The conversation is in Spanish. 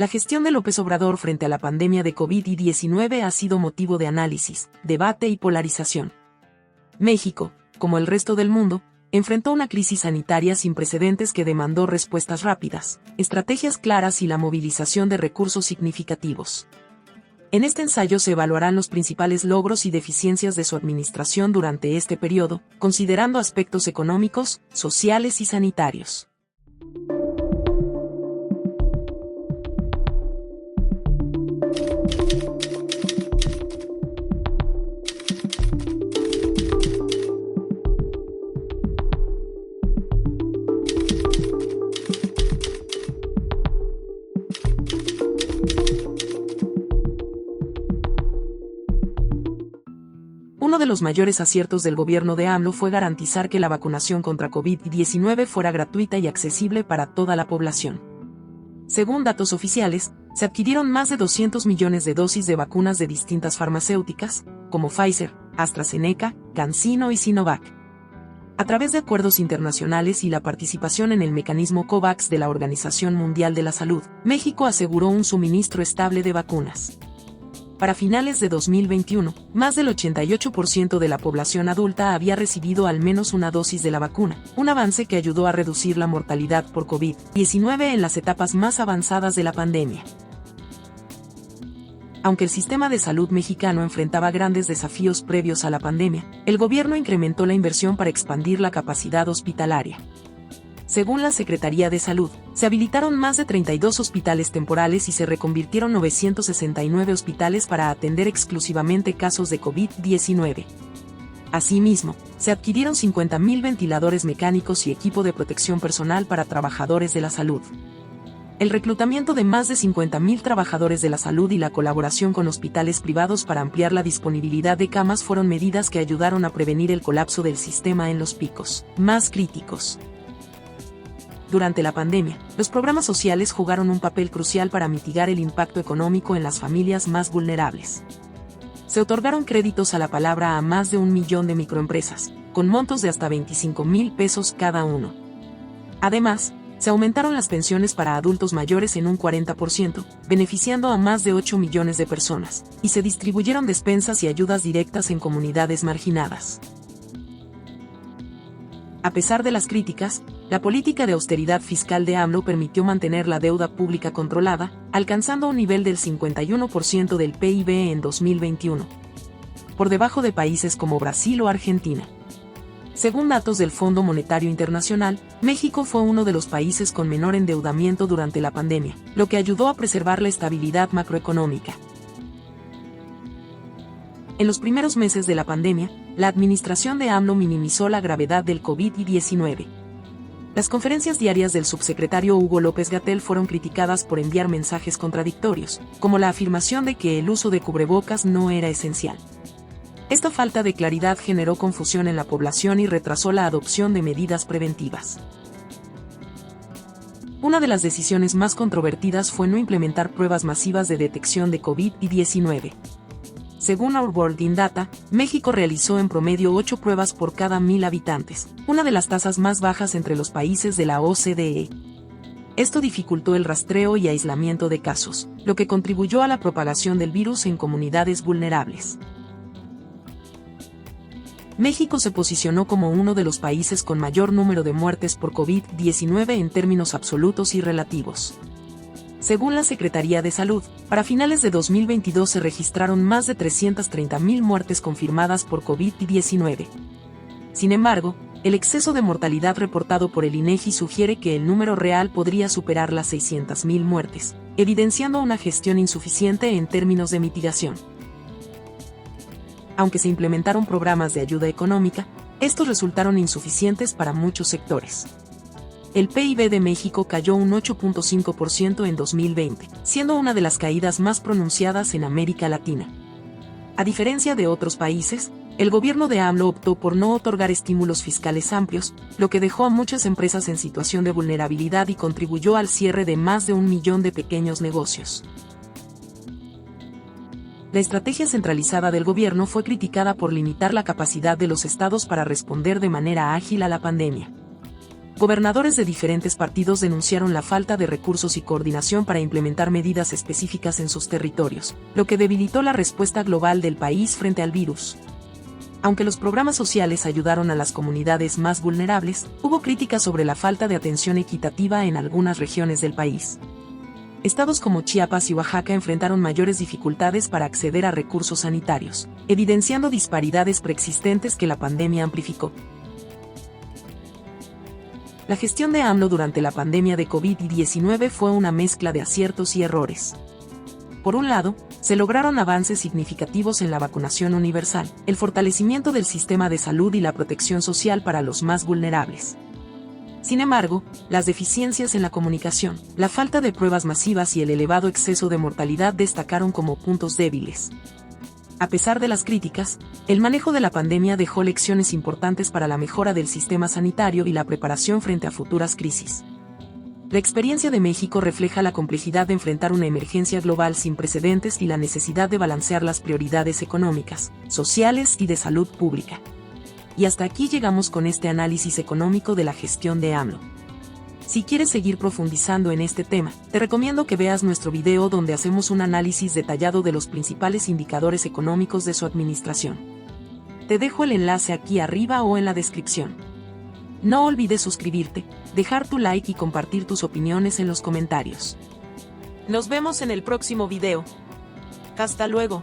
La gestión de López Obrador frente a la pandemia de COVID-19 ha sido motivo de análisis, debate y polarización. México, como el resto del mundo, enfrentó una crisis sanitaria sin precedentes que demandó respuestas rápidas, estrategias claras y la movilización de recursos significativos. En este ensayo se evaluarán los principales logros y deficiencias de su administración durante este periodo, considerando aspectos económicos, sociales y sanitarios. Uno de los mayores aciertos del gobierno de AMLO fue garantizar que la vacunación contra COVID-19 fuera gratuita y accesible para toda la población. Según datos oficiales, se adquirieron más de 200 millones de dosis de vacunas de distintas farmacéuticas, como Pfizer, AstraZeneca, CanSino y Sinovac. A través de acuerdos internacionales y la participación en el mecanismo COVAX de la Organización Mundial de la Salud, México aseguró un suministro estable de vacunas. Para finales de 2021, más del 88% de la población adulta había recibido al menos una dosis de la vacuna, un avance que ayudó a reducir la mortalidad por COVID-19 en las etapas más avanzadas de la pandemia. Aunque el sistema de salud mexicano enfrentaba grandes desafíos previos a la pandemia, el gobierno incrementó la inversión para expandir la capacidad hospitalaria. Según la Secretaría de Salud, se habilitaron más de 32 hospitales temporales y se reconvirtieron 969 hospitales para atender exclusivamente casos de COVID-19. Asimismo, se adquirieron 50.000 ventiladores mecánicos y equipo de protección personal para trabajadores de la salud. El reclutamiento de más de 50.000 trabajadores de la salud y la colaboración con hospitales privados para ampliar la disponibilidad de camas fueron medidas que ayudaron a prevenir el colapso del sistema en los picos más críticos. Durante la pandemia, los programas sociales jugaron un papel crucial para mitigar el impacto económico en las familias más vulnerables. Se otorgaron créditos a la palabra a más de 1 millón de microempresas, con montos de hasta 25,000 pesos cada uno. Además, se aumentaron las pensiones para adultos mayores en un 40%, beneficiando a más de 8 millones de personas, y se distribuyeron despensas y ayudas directas en comunidades marginadas. A pesar de las críticas, la política de austeridad fiscal de AMLO permitió mantener la deuda pública controlada, alcanzando un nivel del 51% del PIB en 2021, por debajo de países como Brasil o Argentina. Según datos del Fondo Monetario Internacional, México fue uno de los países con menor endeudamiento durante la pandemia, lo que ayudó a preservar la estabilidad macroeconómica. En los primeros meses de la pandemia, la administración de AMLO minimizó la gravedad del COVID-19. Las conferencias diarias del subsecretario Hugo López-Gatell fueron criticadas por enviar mensajes contradictorios, como la afirmación de que el uso de cubrebocas no era esencial. Esta falta de claridad generó confusión en la población y retrasó la adopción de medidas preventivas. Una de las decisiones más controvertidas fue no implementar pruebas masivas de detección de COVID-19. Según Our World in Data, México realizó en promedio 8 pruebas por cada 1.000 habitantes, una de las tasas más bajas entre los países de la OCDE. Esto dificultó el rastreo y aislamiento de casos, lo que contribuyó a la propagación del virus en comunidades vulnerables. México se posicionó como uno de los países con mayor número de muertes por COVID-19 en términos absolutos y relativos. Según la Secretaría de Salud, para finales de 2022 se registraron más de 330,000 muertes confirmadas por COVID-19. Sin embargo, el exceso de mortalidad reportado por el INEGI sugiere que el número real podría superar las 600,000 muertes, evidenciando una gestión insuficiente en términos de mitigación. Aunque se implementaron programas de ayuda económica, estos resultaron insuficientes para muchos sectores. El PIB de México cayó un 8.5% en 2020, siendo una de las caídas más pronunciadas en América Latina. A diferencia de otros países, el gobierno de AMLO optó por no otorgar estímulos fiscales amplios, lo que dejó a muchas empresas en situación de vulnerabilidad y contribuyó al cierre de más de 1 millón de pequeños negocios. La estrategia centralizada del gobierno fue criticada por limitar la capacidad de los estados para responder de manera ágil a la pandemia. gobernadores de diferentes partidos denunciaron la falta de recursos y coordinación para implementar medidas específicas en sus territorios, lo que debilitó la respuesta global del país frente al virus. Aunque los programas sociales ayudaron a las comunidades más vulnerables, hubo críticas sobre la falta de atención equitativa en algunas regiones del país. Estados como Chiapas y Oaxaca enfrentaron mayores dificultades para acceder a recursos sanitarios, evidenciando disparidades preexistentes que la pandemia amplificó. La gestión de AMLO durante la pandemia de COVID-19 fue una mezcla de aciertos y errores. Por un lado, se lograron avances significativos en la vacunación universal, el fortalecimiento del sistema de salud y la protección social para los más vulnerables. Sin embargo, las deficiencias en la comunicación, la falta de pruebas masivas y el elevado exceso de mortalidad destacaron como puntos débiles. A pesar de las críticas, el manejo de la pandemia dejó lecciones importantes para la mejora del sistema sanitario y la preparación frente a futuras crisis. La experiencia de México refleja la complejidad de enfrentar una emergencia global sin precedentes y la necesidad de balancear las prioridades económicas, sociales y de salud pública. Y hasta aquí llegamos con este análisis económico de la gestión de AMLO. Si quieres seguir profundizando en este tema, te recomiendo que veas nuestro video donde hacemos un análisis detallado de los principales indicadores económicos de su administración. Te dejo el enlace aquí arriba o en la descripción. No olvides suscribirte, dejar tu like y compartir tus opiniones en los comentarios. Nos vemos en el próximo video. Hasta luego.